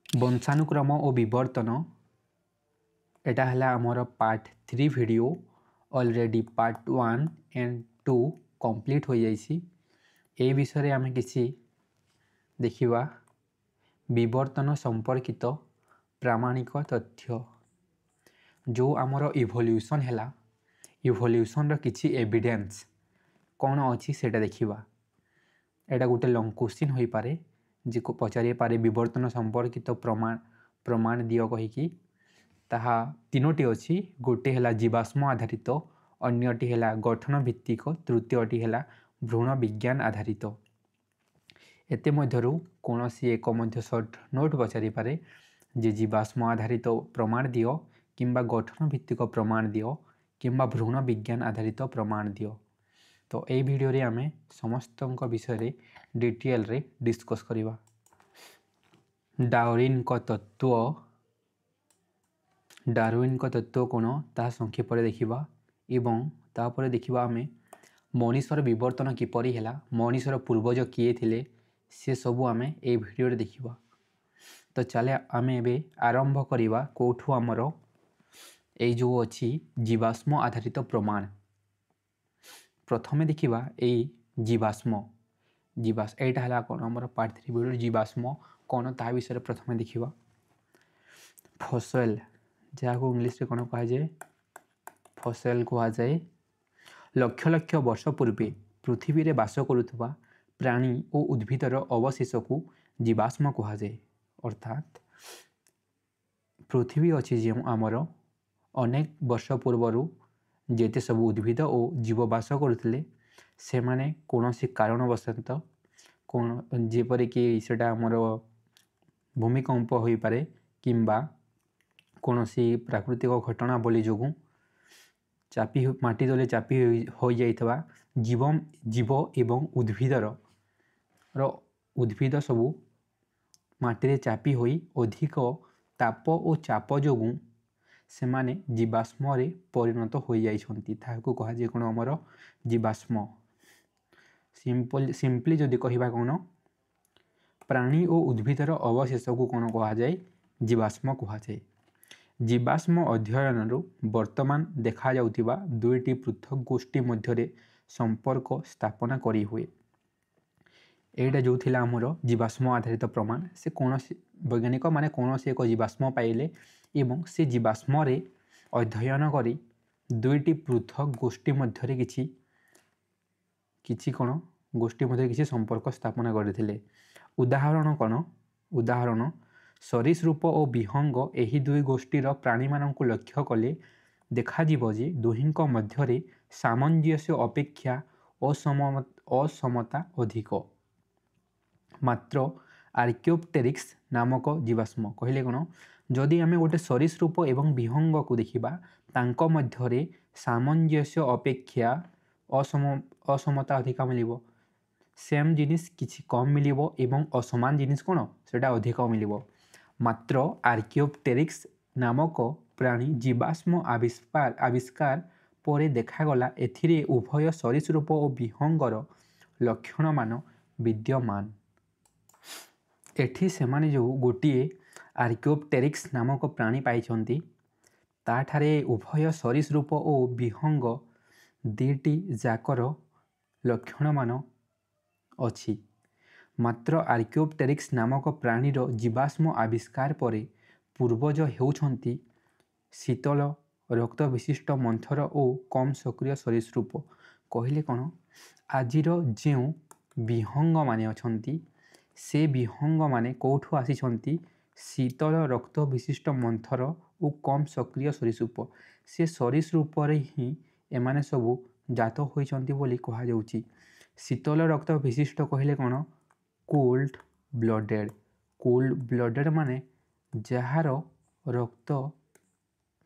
वंशानुक्रम और विवर्तन एटा हला आमर part 3 video already part 1 and 2 complete हो जाइसी। ए विषय आम किसी देखिबा विवर्तन संपर्कित प्रामाणिक तथ्य जो आमर इवोल्यूशन हैला इवोल्यूशन रो किछि एविडेंस कौन अच्छी सेटा देखिबा। एटा गोटे लंग क्वेश्चन होई पारे जे को पचारि पारे विवर्तन संपर्कित प्रमाण दियो कहिकी ताहा तीनोटी अछि। गोटे हैला जीवाश्म आधारित, अन्यटी हैला गठन भित्तिक, तृतीयटी हैला भ्रूण विज्ञान आधारित। एते मध्यरु कोनोसी एक मध्य शॉर्ट नोट पचारि पारे जे जीवाश्म आधारित प्रमाण दियो किंबा गठन भित्तिक प्रमाण दियो किंबा भ्रूण विज्ञान आधारित प्रमाण दियो। तो ए वीडियो रे आमे समस्तक विषय रे डिटेल रे डिस्कस करिवा। डार्विन को तत्व कोन ता संक्षेप रे देखिबा एवं तापर देखिबा आमे मनुष्यर विवर्तन किपरि हैला, मनुष्यर पूर्वज किए थिले से सब आमे ए वीडियो रे देखिबा। तो चले आमे एबे आरंभ करिवा कोठु हमर ए जो अछि जीवाश्म आधारित प्रमाण। प्रथमे देखिबा ए जीवाश्म एटा हला कोन हमर पार्ट 3 वीडियो जीवाश्म कोन ता विषय प्रथमे देखिबा। फॉसिल जाको इंग्लिश रे कोन कहा जाय फॉसिल कहा जाय लक्ष लक्ष वर्ष पूर्वे पृथ्वी रे वास करुथबा प्राणी और उद्भिदर अवशेष को जीवाश्म कहा जाय। अर्थात पृथ्वी अछि जे आमर अनेक वर्ष पूर्वरु जेते सब उद्भिद और जीव वास करुथिले से माने कोनोसी कारणवशत कोन जेपरि कि सेटा हमर भूमिकंप होई पारे किंबा कोनोसी प्राकृतिक घटना बोली जोगु चापी माटी तले चापी हो जाइथबा जीव एवं उद्भिद सबू माटी रे चापी होई अधिक ताप और चाप जोगु से माने जीवाश्म रे परिणत हो जाइछंती ताहाको कहा जे कोन हमर जीवाश्म। सिंपली जदि कहिबा कोन प्राणी और उद्भिदर अवशेष को कोन कहा जाय जीवाश्म कहा जाय। जीवाश्म अध्ययन रु वर्तमान देखा जाउतिबा दुईटी पृथक गोष्ठी मध्य संपर्क स्थापना करी हुए। एटा जो थिला हमर जीवाश्म आधारित प्रमाण से कोनोसी वैज्ञानिक माने कोनोसी एक जीवाश्म पाइले एवं से जीवाश्म रे अध्ययन करी दुईटी पृथक गोष्ठी मध्य किछि कोन गोष्ठी मध्य किछि संपर्क स्थापना करथिले। उदाहरण कोन उदाहरण सरीसृप और विहंग एही दुई गोष्ठीर प्राणी मानक लक्ष्य कले देखा जीव जे दुहिंक मध्यरे सामंजस्य अपेक्षा असमता अधिक। मात्र आर्कियोप्टेरिक्स नामक जीवाश्म कहले कोन जदि आमे गोटे सरीसृप एवं विहंग को देखिबा तांक मध्यरे सामंजस्य अपेक्षा असमता अधिक मिलिबो। सेम जिनिस किछि कम मिलिबो एवं असमान जिनिस कोन सेटा अधिक मिलिबो। मात्र आर्कियोप्टेरिक्स नामक प्राणी जीवाश्म आविष्कार परे देखागला एथिरे उभय सरीसृप और विहंगर लक्षण मान विद्यमान। एठी सेमाने जो गोटिए आर्कियोप्टेरिक्स नामक प्राणी पाइछंती ताठारे उभय सरीसृप और विहंग दुईटी जाकर लक्षण मान अछि। मात्र आर्कियोप्टेरिक्स नामक प्राणीर जीवाश्म आविष्कार परे पूर्वज हेउछंती शीतल रक्त विशिष्ट मंथर और कम सक्रिय सरीसृप। कहले कोन आजिर जेउ विहंग माने अछंती से विहंग माने कोठु आसीछंती शीतल रक्त विशिष्ट मंथर और कम सक्रिय सरीसृप। से सरीसृप रे ही एमाने सबु जात होइछंती बोली कहा जाउची। शीतल रक्त विशिष्ट कहले कोन कोल्ड ब्लडेड माने जहार रक्त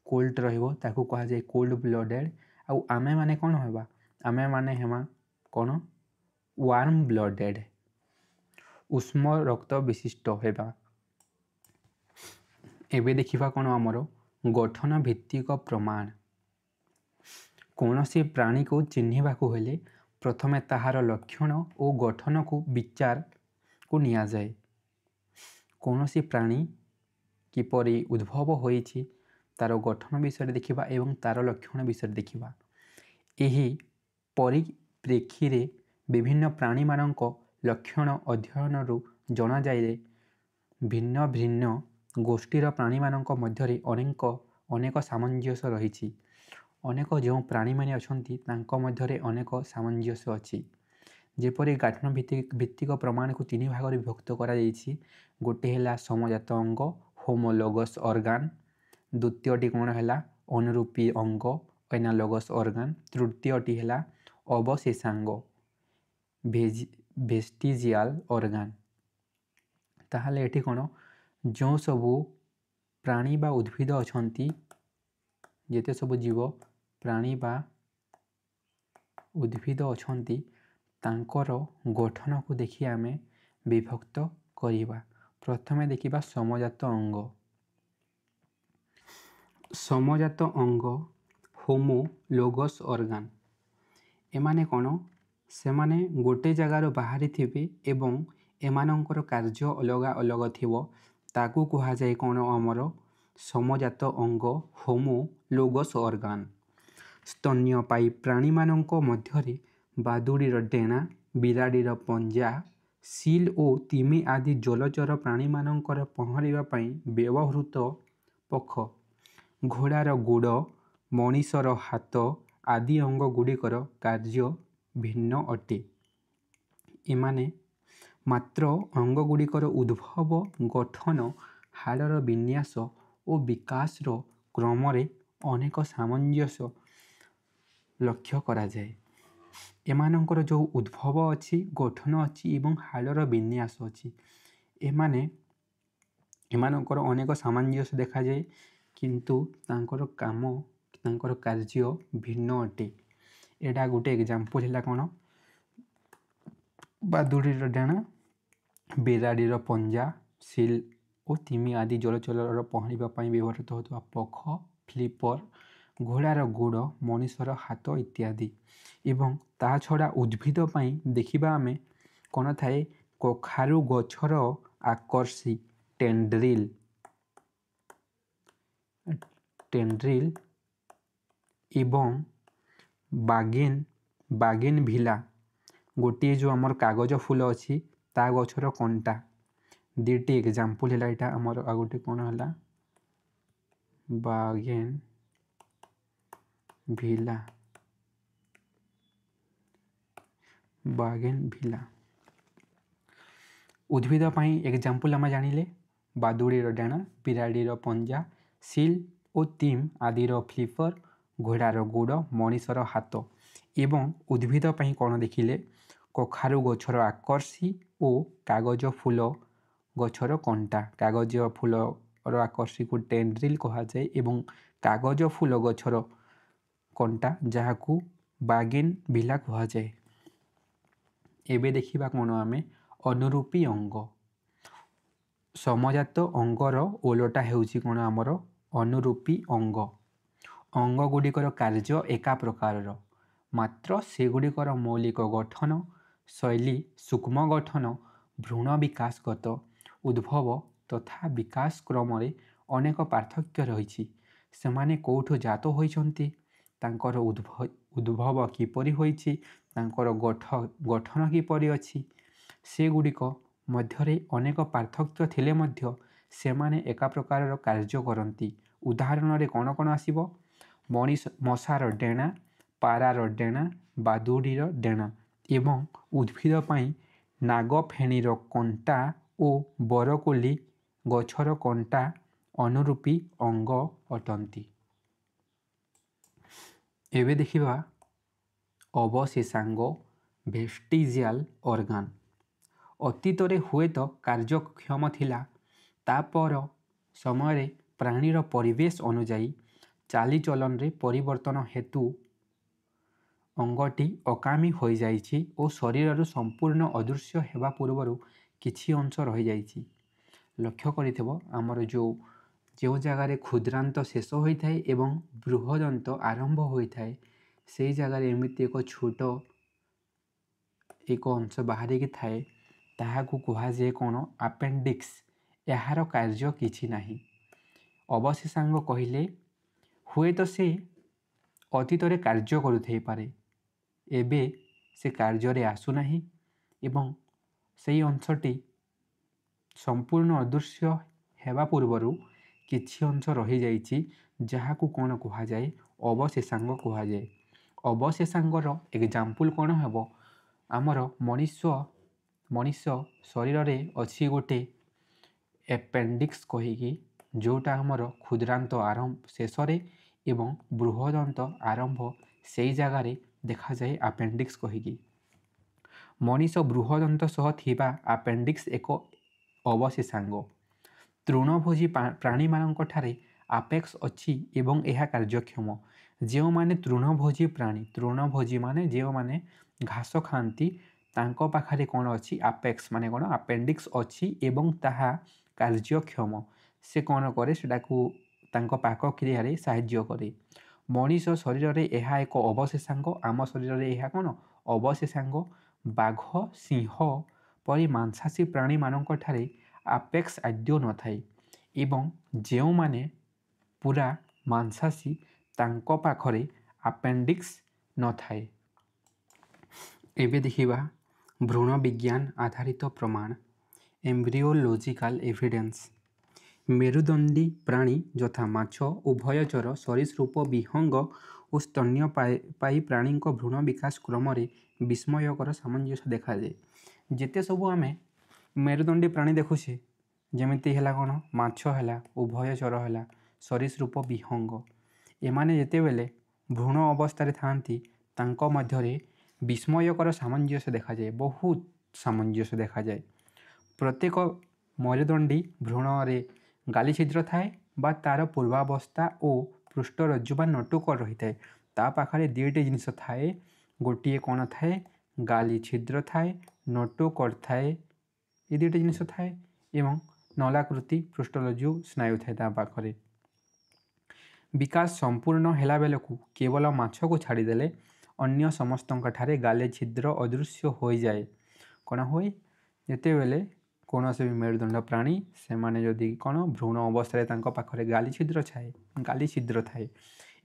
कोल्ड रहिबो ताकू कहा जाय कोल्ड ब्लडेड। आउ आमे माने कोन होबा आमे माने हेमा कोन वार्म ब्लडेड उष्म रक्त विशिष्ट हेबा। एबे देखिबा कोन हमर गठन भित्तिक प्रमाण। कोनोसी प्राणी को चिन्हिबा को हेले प्रथमे ताहार लक्षण और गठन को विचार को निया जाए। कोनोसी प्राणी କିପରି ଉଦ୍ଭବ ହୋଇଛି ତାର ଗଠନ ବିଷୟରେ ଦେଖିବା ଏବଂ ତାର ଲକ୍ଷଣ ବିଷୟରେ ଦେଖିବା। ଏହି ପରିପ୍ରେକ୍ଷୀରେ ବିଭିନ୍ନ ପ୍ରାଣୀମାନଙ୍କ ଲକ୍ଷଣ ଅଧ୍ୟୟନରୁ ଜଣାଯାଏ ଭିନ୍ନ ଭିନ୍ନ ଗୋଷ୍ଠୀର ପ୍ରାଣୀମାନଙ୍କ ମଧ୍ୟରେ ଅନେକ ସାମଞ୍ଜସ୍ୟ ରହିଛି। ଅନେକ ଯେଉଁ ପ୍ରାଣୀମାନେ ଅଛନ୍ତି ତାଙ୍କ ମଧ୍ୟରେ ଅନେକ ସାମଞ୍ଜସ୍ୟ ଅଛି। ଯେପରି ଗଠନ ଭିତ୍ତିକ ପ୍ରମାଣକୁ ତିନି ଭାଗରେ ବିଭକ୍ତ କରାଯାଇଛି। ଗୋଟିଏ ହେଲା ସମଜାତ ଅଙ୍ଗ ହୋମୋଲୋଗସ୍ ଅର୍ଗାନ, ଦ୍ୱିତୀୟଟି କ'ଣ ହେଲା ଅନୁରୂପୀ ଅଙ୍ଗ ଏନାଲୋଗସ୍ ଅର୍ଗାନ, ତୃତୀୟଟି ହେଲା ଅବଶେଷାଙ୍ଗ ଭେଷ୍ଟିଜିଆଲ ଅର୍ଗାନ। ତାହେଲେ ଏଠି କ'ଣ ଯେଉଁ ସବୁ ପ୍ରାଣୀ ବା ଉଦ୍ଭିଦ ଅଛନ୍ତି, ଯେତେ ସବୁ ଜୀବ ପ୍ରାଣୀ ବା ଉଦ୍ଭିଦ ଅଛନ୍ତି ତାଙ୍କର ଗଠନକୁ ଦେଖି ଆମେ ବିଭକ୍ତ କରିବା। ପ୍ରଥମେ ଦେଖିବା ସମଜାତ ଅଙ୍ଗ। ସମଜାତ ଅଙ୍ଗ ହୋମୋଲୋଗସ୍ ଅର୍ଗାନ। ଏମାନେ କ'ଣ? ସେମାନେ ଗୋଟେ ଜାଗାରୁ ବାହାରିଥିବେ ଏବଂ ଏମାନଙ୍କର କାର୍ଯ୍ୟ ଅଲଗା ଅଲଗା ଥିବ। ତାକୁ କୁହାଯାଏ କ'ଣ ଆମର ସମଜାତ ଅଙ୍ଗ ହୋମୋଲୋଗସ୍ ଅର୍ଗାନ। ସ୍ତନ୍ୟପାୟୀ ପ୍ରାଣୀମାନଙ୍କ ମଧ୍ୟରେ ବାଦୁଡ଼ିର ଡେଣା, ବିରାଡ଼ିର ପଞ୍ଜା, ସିଲ୍ ଓ ତିମି ଆଦି ଜଳଚର ପ୍ରାଣୀମାନଙ୍କର ପହଁରିବା ପାଇଁ ବ୍ୟବହୃତ ପଖ, ଘୋଡ଼ାର ଗୋଡ଼, ମଣିଷର ହାତ ଆଦି ଅଙ୍ଗଗୁଡ଼ିକର କାର୍ଯ୍ୟ ଭିନ୍ନ ଅଟେ। ଏମାନେ ମାତ୍ର ଅଙ୍ଗଗୁଡ଼ିକର ଉଦ୍ଭବ, ଗଠନ, ହାଡ଼ର ବିନ୍ୟାସ ଓ ବିକାଶର କ୍ରମରେ ଅନେକ ସାମଞ୍ଜସ୍ୟ ଲକ୍ଷ୍ୟ କରାଯାଏ। ଏମାନଙ୍କର ଯେଉଁ ଉଦ୍ଭବ ଅଛି, ଗଠନ ଅଛି ଏବଂ ହାଡ଼ର ବିନ୍ୟାସ ଅଛି, ଏମାନଙ୍କର ଅନେକ ସାମଞ୍ଜସ୍ୟ ଦେଖାଯାଏ, କିନ୍ତୁ ତାଙ୍କର କାମ, ତାଙ୍କର କାର୍ଯ୍ୟ ଭିନ୍ନ ଅଟେ। ଏଇଟା ଗୋଟେ ଏକ୍ଜାମ୍ପଲ୍ ହେଲା କ'ଣ? ବାଦୁଡ଼ିର ଡେଣା, ବିରାଡ଼ିର ପଞ୍ଜା, ସିଲ୍ ଓ ତିମି ଆଦି ଜଳଚରର ପହଁରିବା ପାଇଁ ବ୍ୟବହୃତ ହେଉଥିବା ପଖ, ଫ୍ଲିପର, ଘୋଡ଼ାର ଗୋଡ଼, ମଣିଷର ହାତ ଇତ୍ୟାଦି। ଏବଂ ତା ଛଡ଼ା ଉଦ୍ଭିଦ ପାଇଁ ଦେଖିବା ଆମେ କ'ଣ ଥାଏ? କଖାରୁ ଗଛର ଆକର୍ଷୀ ଟେଣ୍ଡ୍ରିଲ୍ ଏବଂ ବାଗେନଭିଲା, ଗୋଟିଏ ଯେଉଁ ଆମର କାଗଜ ଫୁଲ ଅଛି ତା ଗଛର କଣ୍ଟା। ଦୁଇଟି ଏକ୍ଜାମ୍ପଲ୍ ହେଲା ଏଇଟା ଆମର। ଆଉ ଗୋଟେ କ'ଣ ହେଲା ବାଗେନଭିଲା। ଉଦ୍ଭିଦ ପାଇଁ ଏକ୍ଜାମ୍ପଲ୍ ଆମେ ଜାଣିଲେ ବାଦୁଡ଼ିର ଡେଣା, ବିରାଡ଼ିର ପଞ୍ଜା, ସିଲ୍ ଓ ତିମ୍ ଆଦିର ଫ୍ଲିପର, ଘୋଡ଼ାର ଗୋଡ଼, ମଣିଷର ହାତ। ଏବଂ ଉଦ୍ଭିଦ ପାଇଁ କ'ଣ ଦେଖିଲେ? କଖାରୁ ଗଛର ଆକର୍ଷୀ ଓ କାଗଜ ଫୁଲ ଗଛର କଣ୍ଟା। କାଗଜ ଫୁଲର ଆକର୍ଷୀକୁ ଟେଣ୍ଡ୍ରିଲ୍ କୁହାଯାଏ ଏବଂ କାଗଜ ଫୁଲ ଗଛର କଣ୍ଟା ଯାହାକୁ ବାଗେନଭିଲା କୁହାଯାଏ। ଏବେ ଦେଖିବା କ'ଣ ଆମେ ଅନୁରୂପୀ ଅଙ୍ଗ। ସମଜାତ ଅଙ୍ଗର ଓଲଟା ହେଉଛି କ'ଣ ଆମର ଅନୁରୂପୀ ଅଙ୍ଗ। ଅଙ୍ଗଗୁଡ଼ିକର କାର୍ଯ୍ୟ ଏକା ପ୍ରକାରର, ମାତ୍ର ସେଗୁଡ଼ିକର ମୌଳିକ ଗଠନ ଶୈଳୀ, ସୂକ୍ଷ୍ମ ଗଠନ, ଭ୍ରୂଣ ବିକାଶଗତ ଉଦ୍ଭବ ତଥା ବିକାଶ କ୍ରମରେ ଅନେକ ପାର୍ଥକ୍ୟ ରହିଛି। ସେମାନେ କେଉଁଠୁ ଜାତ ହୋଇଛନ୍ତି, ତାଙ୍କର ଉଦ୍ଭବ କିପରି ହୋଇଛି, ତାଙ୍କର ଗଠନ କିପରି ଅଛି, ସେଗୁଡ଼ିକ ମଧ୍ୟରେ ଅନେକ ପାର୍ଥକ୍ୟ ଥିଲେ ମଧ୍ୟ ସେମାନେ ଏକା ପ୍ରକାରର କାର୍ଯ୍ୟ କରନ୍ତି। ଉଦାହରଣରେ କ'ଣ କ'ଣ ଆସିବ? ମଶାର ଡେଣା, ପାରାର ଡେଣା, ବାଦୁଡ଼ିର ଡେଣା। ଏବଂ ଉଦ୍ଭିଦ ପାଇଁ ନାଗଫେଣିର କଣ୍ଟା ଓ ବରକୋଳି ଗଛର କଣ୍ଟା ଅନୁରୂପୀ ଅଙ୍ଗ ଅଟନ୍ତି। ଏବେ ଦେଖିବା ଅବଶେଷାଙ୍ଗ ଭେଷ୍ଟିଜିଆଲ ଅର୍ଗାନ। ଅତୀତରେ ହୁଏତ କାର୍ଯ୍ୟକ୍ଷମ ଥିଲା, ତାପର ସମୟରେ ପ୍ରାଣୀର ପରିବେଶ ଅନୁଯାୟୀ ଚାଲିଚଳନରେ ପରିବର୍ତ୍ତନ ହେତୁ ଅଙ୍ଗଟି ଅକାମୀ ହୋଇଯାଇଛି ଓ ଶରୀରରୁ ସମ୍ପୂର୍ଣ୍ଣ ଅଦୃଶ୍ୟ ହେବା ପୂର୍ବରୁ କିଛି ଅଂଶ ରହିଯାଇଛି। ଲକ୍ଷ୍ୟ କରିଥିବ ଆମର ଯେଉଁ ଜାଗାରେ କ୍ଷୁଦ୍ରାନ୍ତ ଶେଷ ହୋଇଥାଏ ଏବଂ ବୃହଦନ୍ତ ଆରମ୍ଭ ହୋଇଥାଏ, ସେଇ ଜାଗାରେ ଏମିତି ଏକ ଅଂଶ ବାହାରିକି ଥାଏ, ତାହାକୁ କୁହାଯାଏ କ'ଣ? ଆପେଣ୍ଡିକ୍ସ। ଏହାର କାର୍ଯ୍ୟ କିଛି ନାହିଁ। ଅବଶେଷାଙ୍ଗ କହିଲେ ହୁଏତ ସେ ଅତୀତରେ କାର୍ଯ୍ୟ କରୁଥାଇପାରେ, ଏବେ ସେ କାର୍ଯ୍ୟରେ ଆସୁନାହିଁ ଏବଂ ସେହି ଅଂଶଟି ସମ୍ପୂର୍ଣ୍ଣ ଅଦୃଶ୍ୟ ହେବା ପୂର୍ବରୁ କିଛି ଅଂଶ ରହିଯାଇଛି, ଯାହାକୁ କ'ଣ କୁହାଯାଏ? ଅବଶେଷାଙ୍ଗ କୁହାଯାଏ। ଅବଶେଷାଙ୍ଗର ଏକ୍ଜାମ୍ପଲ୍ କ'ଣ ହେବ? ଆମର ମଣିଷ ଶରୀରରେ ଅଛି ଗୋଟେ ଆପେଣ୍ଡିକ୍ସ କହିକି, ଯେଉଁଟା ଆମର କ୍ଷୁଦ୍ରାନ୍ତ ଆରମ୍ଭ ଶେଷରେ ଏବଂ ବୃହଦନ୍ତ ଆରମ୍ଭ ସେଇ ଜାଗାରେ ଦେଖାଯାଏ ଆପେଣ୍ଡିକ୍ସ କହିକି। ମଣିଷ ବୃହଦନ୍ତ ସହ ଥିବା ଆପେଣ୍ଡିକ୍ସ ଏକ ଅବଶେଷାଙ୍ଗ। ତୃଣଭୋଜୀ ପ୍ରାଣୀମାନଙ୍କଠାରେ ଆପେକ୍ସ ଅଛି ଏବଂ ଏହା କାର୍ଯ୍ୟକ୍ଷମ। ଯେଉଁମାନେ ତୃଣଭୋଜୀ ପ୍ରାଣୀ, ତୃଣଭୋଜୀ ମାନେ ଯେଉଁମାନେ ଘାସ ଖାଆନ୍ତି, ତାଙ୍କ ପାଖରେ କ'ଣ ଅଛି? ଆପେକ୍ସ ମାନେ କ'ଣ? ଆପେଣ୍ଡିକ୍ସ ଅଛି ଏବଂ ତାହା କାର୍ଯ୍ୟକ୍ଷମ। ସେ କ'ଣ କରେ? ସେଟାକୁ ତାଙ୍କ ପାକ କ୍ରିୟାରେ ସାହାଯ୍ୟ କରେ। ମଣିଷ ଶରୀରରେ ଏହା ଏକ ଅବଶେଷାଙ୍ଗ। ଆମ ଶରୀରରେ ଏହା କ'ଣ? ଅବଶେଷାଙ୍ଗ। ବାଘ, ସିଂହ ପରି ମାଂସାଶୀ ପ୍ରାଣୀମାନଙ୍କଠାରେ ଆପେକ୍ସ ଆଦୌ ନଥାଏ ଏବଂ ଯେଉଁମାନେ ପୁରା ମାଂସାଶୀ ତାଙ୍କ ପାଖରେ ଆପେଣ୍ଡିକ୍ସ ନଥାଏ। ଏବେ ଦେଖିବା ଭ୍ରୂଣ ବିଜ୍ଞାନ ଆଧାରିତ ପ୍ରମାଣ, ଏମ୍ବ୍ରିଓଲୋଜିକାଲ ଏଭିଡେନ୍ସ। ମେରୁଦଣ୍ଡୀ ପ୍ରାଣୀ ଯଥା ମାଛ, ଉଭୟଚର, ସରୀସୃପ, ବିହଙ୍ଗ ଓ ସ୍ତନ୍ୟପାୟୀ ପ୍ରାଣୀଙ୍କ ଭ୍ରୂଣ ବିକାଶ କ୍ରମରେ ବିସ୍ମୟକର ସାମଞ୍ଜସ୍ୟ ଦେଖାଯାଏ। ଯେତେ ସବୁ ଆମେ ମେରୁଦଣ୍ଡୀ ପ୍ରାଣୀ ଦେଖୁଛେ, ଯେମିତି ହେଲା କ'ଣ? ମାଛ ହେଲା, ଉଭୟଚର ହେଲା, ସରୀସୃପ, ବିହଙ୍ଗ, ଏମାନେ ଯେତେବେଳେ ଭ୍ରୂଣ ଅବସ୍ଥାରେ ଥାଆନ୍ତି ତାଙ୍କ ମଧ୍ୟରେ ବିସ୍ମୟକର ସାମଞ୍ଜସ୍ୟ ଦେଖାଯାଏ। ବହୁତ ସାମଞ୍ଜସ୍ୟ ଦେଖାଯାଏ। ପ୍ରତ୍ୟେକ ମେରୁଦଣ୍ଡୀ ଭ୍ରୂଣରେ ଗାଲି ଛିଦ୍ର ଥାଏ ବା ତା'ର ପୂର୍ବାବସ୍ଥା ଓ ପୃଷ୍ଠରଜ୍ଜୁ ବା ନଟୁକଡ଼ ରହିଥାଏ। ତା ପାଖରେ ଦୁଇଟି ଜିନିଷ ଥାଏ। ଗୋଟିଏ କ'ଣ ଥାଏ? ଗାଲି ଛିଦ୍ର ଥାଏ, ନଟୁକଡ଼ ଥାଏ, ଏ ଦୁଇଟି ଜିନିଷ ଥାଏ ଏବଂ ନଳାକୃତି ପୃଷ୍ଠରଜ୍ଜୁ ସ୍ନାୟୁ ଥାଏ ତା ପାଖରେ। ବିକାଶ ସମ୍ପୂର୍ଣ୍ଣ ହେଲା ବେଳକୁ କେବଳ ମାଛକୁ ଛାଡ଼ିଦେଲେ ଅନ୍ୟ ସମସ୍ତଙ୍କଠାରେ ଗାଲି ଛିଦ୍ର ଅଦୃଶ୍ୟ ହୋଇଯାଏ। କ'ଣ ହୁଏ? ଯେତେବେଳେ କୌଣସି ମେରୁଦଣ୍ଡ ପ୍ରାଣୀ ସେମାନେ ଯଦି କ'ଣ ଭ୍ରୂଣ ଅବସ୍ଥାରେ ତାଙ୍କ ପାଖରେ ଗାଲି ଛିଦ୍ର ଥାଏ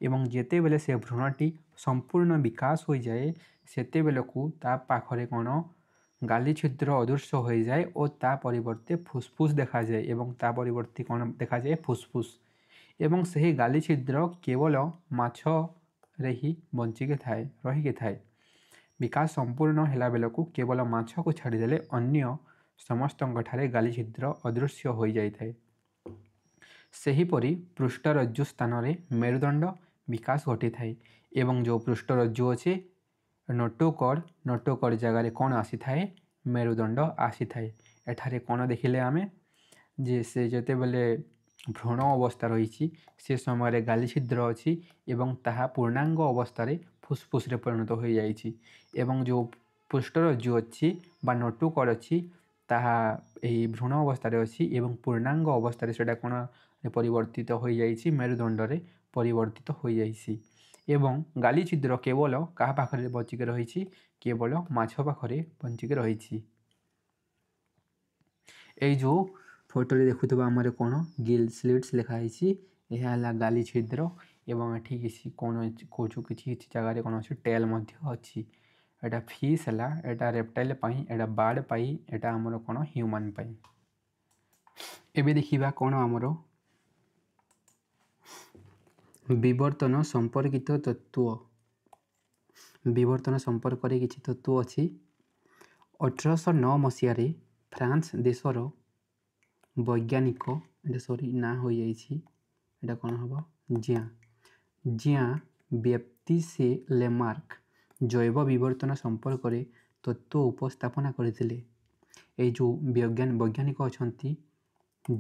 ଏବଂ ଯେତେବେଳେ ସେ ଭ୍ରୂଣଟି ସମ୍ପୂର୍ଣ୍ଣ ବିକାଶ ହୋଇଯାଏ ସେତେବେଳକୁ ତା ପାଖରେ କ'ଣ ଗାଲି ଛିଦ୍ର ଅଦୃଶ୍ୟ ହୋଇଯାଏ ଓ ତା ପରିବର୍ତ୍ତେ ଫୁସ୍ଫୁସ୍ ଦେଖାଯାଏ ଏବଂ ତା ପରିବର୍ତ୍ତେ କ'ଣ ଦେଖାଯାଏ? ଫୁସ୍ଫୁସ୍। ଏବଂ ସେହି ଗାଲି ଛିଦ୍ର କେବଳ ମାଛରେ ହିଁ ରହିକି ଥାଏ। ବିକାଶ ସମ୍ପୂର୍ଣ୍ଣ ହେଲା ବେଳକୁ କେବଳ ମାଛକୁ ଛାଡ଼ିଦେଲେ ଅନ୍ୟ ସମସ୍ତଙ୍କଠାରେ ଗାଲି ଛିଦ୍ର ଅଦୃଶ୍ୟ ହୋଇଯାଇଥାଏ। ସେହିପରି ପୃଷ୍ଠରଜ୍ଜୁ ସ୍ଥାନରେ ମେରୁଦଣ୍ଡ ବିକାଶ ଘଟିଥାଏ ଏବଂ ଯେଉଁ ପୃଷ୍ଠରଜ୍ଜୁ ଅଛି ନଟୁକଡ଼ ଜାଗାରେ କ'ଣ ଆସିଥାଏ? ମେରୁଦଣ୍ଡ ଆସିଥାଏ। ଏଠାରେ କ'ଣ ଦେଖିଲେ ଆମେ? ଯେ ସେ ଯେତେବେଳେ ଭ୍ରୂଣ ଅବସ୍ଥା ରହିଛି ସେ ସମୟରେ ଗାଲି ଛିଦ୍ର ଅଛି ଏବଂ ତାହା ପୂର୍ଣ୍ଣାଙ୍ଗ ଅବସ୍ଥାରେ ଫୁସ୍ଫୁସ୍ରେ ପରିଣତ ହୋଇଯାଇଛି ଏବଂ ଯେଉଁ ପୃଷ୍ଠରଜ୍ଜୁ ଅଛି ବା ନଟୁକଡ଼ ଅଛି ତାହା ଏହି ଭ୍ରୂଣ ଅବସ୍ଥାରେ ଅଛି ଏବଂ ପୂର୍ଣ୍ଣାଙ୍ଗ ଅବସ୍ଥାରେ ସେଇଟା କ'ଣ ପରିବର୍ତ୍ତିତ ହୋଇଯାଇଛି? ମେରୁଦଣ୍ଡରେ ପରିବର୍ତ୍ତିତ ହୋଇଯାଇଛି ଏବଂ ଗାଲି ଛିଦ୍ର କେବଳ କାହା ପାଖରେ ବଞ୍ଚିକି ରହିଛି? କେବଳ ମାଛ ପାଖରେ ବଞ୍ଚିକି ରହିଛି। ଏଇ ଯେଉଁ ଫଟୋରେ ଦେଖୁଥିବା ଆମର କ'ଣ ଗିଲ୍ ସ୍ଲିଟ୍ସ ଲେଖା ହେଇଛି, ଏହା ହେଲା ଗାଲି ଛିଦ୍ର ଏବଂ ଏଠି କିଛି ଜାଗାରେ କ'ଣ ଅଛି? ଟେଲ୍ ମଧ୍ୟ ଅଛି। ଏଟା ଫିସ୍ ହେଲା, ଏଟା ରେପ୍ଟାଇଲ୍ ପାଇଁ, ଏଟା ବାର୍ଡ଼ ପାଇଁ, ଏଟା ଆମର କ'ଣ ହ୍ୟୁମାନ୍ ପାଇଁ। ଏବେ ଦେଖିବା କ'ଣ ଆମର ବିବର୍ତ୍ତନ ସମ୍ପର୍କିତ ତତ୍ତ୍ୱ। ବିବର୍ତ୍ତନ ସମ୍ପର୍କରେ କିଛି ତତ୍ତ୍ୱ ଅଛି। 1809 ମସିହାରେ ଫ୍ରାନ୍ସ ଦେଶର ବୈଜ୍ଞାନିକ ନାଁ ହୋଇଯାଇଛି, ଏଇଟା କ'ଣ ହେବ? ଜିଆଁ ବ୍ୟାପ୍ତିସେ ଲେମାର୍କ ଜୈବ ବିବର୍ତ୍ତନ ସମ୍ପର୍କରେ ତତ୍ତ୍ୱ ଉପସ୍ଥାପନା କରିଥିଲେ। ଏଇ ଯେଉଁ ବୈଜ୍ଞାନିକ ଅଛନ୍ତି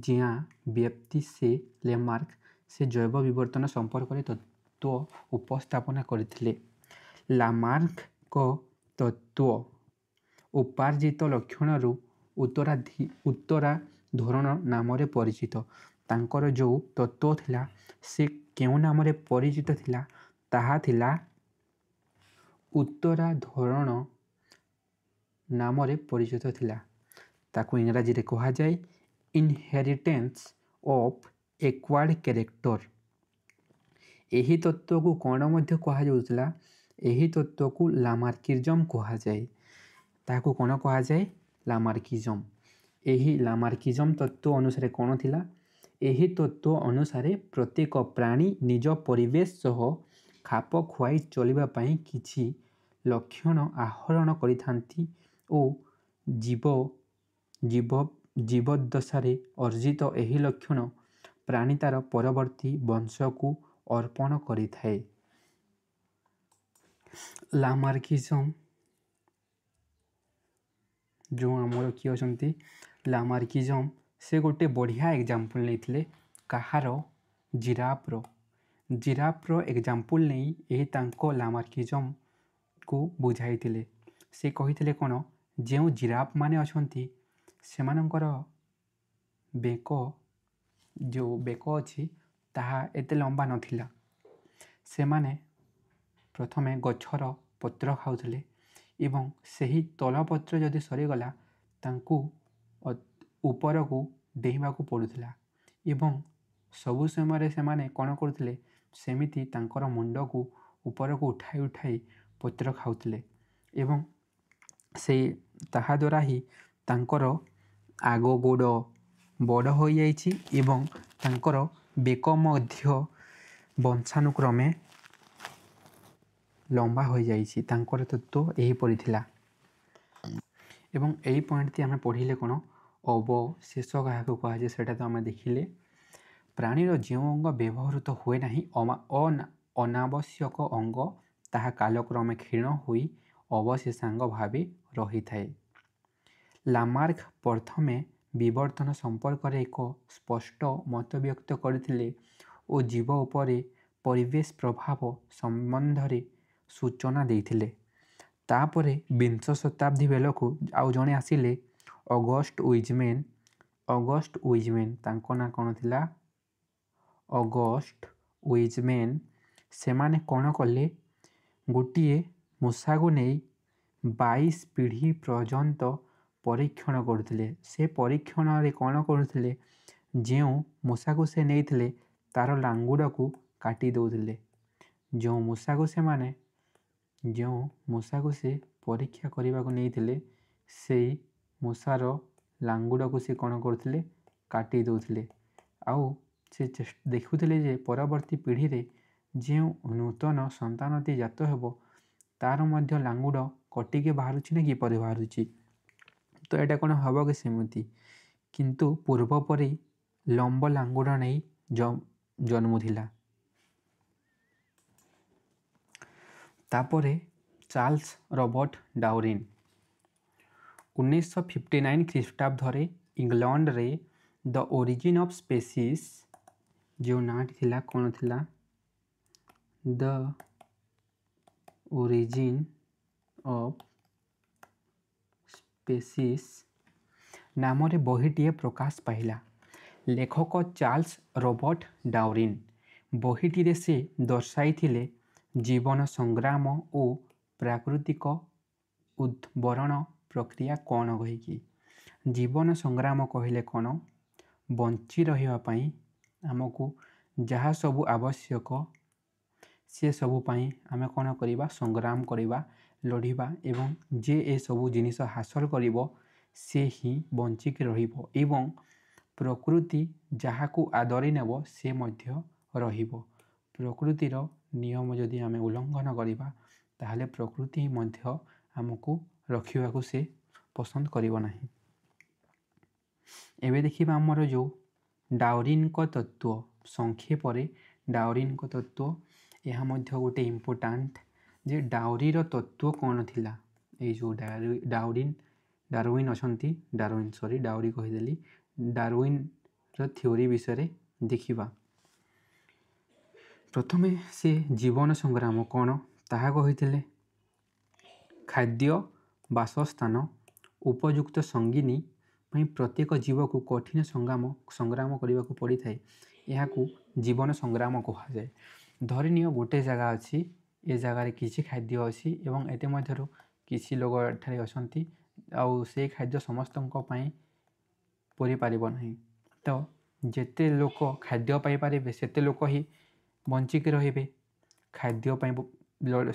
ଜିଆଁ ବ୍ୟାପ୍ତିସେ ଲେମାର୍କ, ସେ ଜୈବ ବିବର୍ତ୍ତନ ସମ୍ପର୍କରେ ତତ୍ତ୍ୱ ଉପସ୍ଥାପନା କରିଥିଲେ। ଲାମାର୍କଙ୍କ ତତ୍ତ୍ୱ ଉପାର୍ଜିତ ଲକ୍ଷଣରୁ ଉତ୍ତରାଧୋରଣ ନାମରେ ପରିଚିତ। ତାଙ୍କର ଯେଉଁ ତତ୍ତ୍ୱ ଥିଲା ସେ କେଉଁ ନାମରେ ପରିଚିତ ଥିଲା? ତାହା ଥିଲା ଉତ୍ତରାଧୋରଣ ନାମରେ ପରିଚିତ ଥିଲା। ତାକୁ ଇଂରାଜୀରେ କୁହାଯାଏ ଇନହେରିଟେନ୍ସ ଅଫ୍ एक्वार्ड कैरेक्टर। यही तत्व को कौन मध्य कहा जाउतला? यही तत्व को लामार्किज्म कहा जाए। ताको कौन कहा जाए? लामार्किज्म। यही लामार्किज्म तत्व अनुसार कौन थिला? यही तत्व अनुसार प्रत्येक प्राणी निज परिवेश सह खाप खुआई चलिबा पई किछि लक्षण आहरण करिथांती ओ जीवदशारे अर्जित यही लक्षण प्राणी तार परवर्ती वंश को अर्पण करिथाए। लामार्किज्म जो आमर किए अछंती लामार्किज्म से गोटे बढ़िया एग्जांपल नहीं कहार? जिराफ्र एग्जांपल नहीं यही तांको लामार्किज्म को बुझाई से कही कौन? जो जिराफ माने अछंती सेमानंकर बेक जो बेक अच्छी ताहा एते लंबा नथिला। सेमाने प्रथमे गछर पत्र खाउथले एवं सही तल पत्र जदि सरीगला तांकु ऊपर को डेइबा को पड़ुथिला एवं सबु समय सेमाने कौन करथिले? सेमिति तांकर मुंड को ऊपर को उठाई उठाई पत्र खाउथले एवं से ताहा द्वारा ही तांकर आग गोड़ बड़ हो जाइछि एवं तांकर बेक मध्य वंशानुक्रमे लंबा हो जाइछि। तांकर तत्व यही पड़िथिला एवं यही पॉइंट ती आमे पढ़िले कोन अवशेष काहाको कहा जाय सेटा तो आमे देखिले। प्राणीर जो अंग व्यवहृत हुए नाही अनावश्यक अंग ताहा कालक्रमे क्षीण होई अवशेषांग भावे रही थाए। लामार्क प्रथमे विवर्तन संपर्क रे एक स्पष्ट मत व्यक्त करथिले ओ जीव उपरे परिवेश प्रभाव संबंध रे सूचना देथिले। तापरे 20 शताब्दी बेलकु आउ जणे आसिले अगस्ट उइजमेन तांको ना कोन थिला? अगस्ट उइजमेन। सेमाने कोन कले? गोटिए मूषाको नहीं 22 पीढ़ी पर्यंत परीक्षण करथिले। से परीक्षण रे कोन करथिले? जो मूषा को से नहीं तार लांगुड़ को काटी दौथिले। जो मूषा को से परीक्षा करने को नहीं थिले से मूषार लांगुड़ को से कौन करथिले? काटी दौथिले। आउ से देखुथिले जे परवर्ती पीढ़ी रे जो नूतन संतानटी जात हेबो तार मध्य लांगुड़ कटिके बाहरुछि ना किपरि बाहरुछि। तो एटा कोन हबो कि सेमिति किंतु पूर्व परि लंब लांगुड़ नहीं जन्मुथिला। तापरे चार्ल्स रॉबर्ट डार्विन 1959 ख्रीष्टाब्दरे इंग्लैंड रे द ओरिजिन ऑफ स्पीसीज जो नाट थिला कौन थिला? द ओरिजिन ऑफ स्पीसीज नाम रे बहीटीए प्रकाश पाइला। लेखक चार्ल्स रॉबर्ट डार्विन बहीटी से दर्शाई थिले जीवन संग्राम और प्राकृतिक उद्भरण प्रक्रिया कौन कहीकि। जीवन संग्राम कहले कौन? बंची रहिबा पई आमको जहाँ सबू आवश्यक से सबू पई आमे कौन करिबा? संग्राम करिबा, लड़िबा एवं जे ए सबू जिनिस हासिल करिबो से ही बंचिक रहिबो एवं प्रकृति जहाँ को आदरी नेबो से मध्य रहिबो। प्रकृतिर नियम जदि आमे उल्लंघन करिबा ताहले प्रकृति मध्य आमको रखिबाकू से पसंद करिबो नाही। एबे देखिबा हमर जो डार्विन को तत्व संक्षेप रे डार्विन को तत्व यह मध्य गोटे इम्पोर्टाट जे डार्विन तत्व कौन थिला। ए जो डार्विन अछंती डार्विन कहिदेली डार्विन रो थ्योरी विषय देखिबा। प्रथमे से जीवन संग्राम कौन ताहा कहिथिले? खाद्य बासस्थान उपयुक्त संगिनी प्रत्येक जीव को कठिन संग्राम करने को पड़ी थाए। यह जीवन संग्राम कहा जाए। धरिनिय गोटे जगह अच्छी ए जगार किसी खाद्य अच्छी एवं एते मध्यरु किसी लोग एठारे अछंती आउ से खाद्य समस्त परि पारिबो नहीं। तो ଯେତେ ଲୋକ ଖାଦ୍ୟ ପାଇପାରିବେ ସେତେ ଲୋକ ହିଁ ବଞ୍ଚିକି ରହିବେ, ଖାଦ୍ୟ ପାଇଁ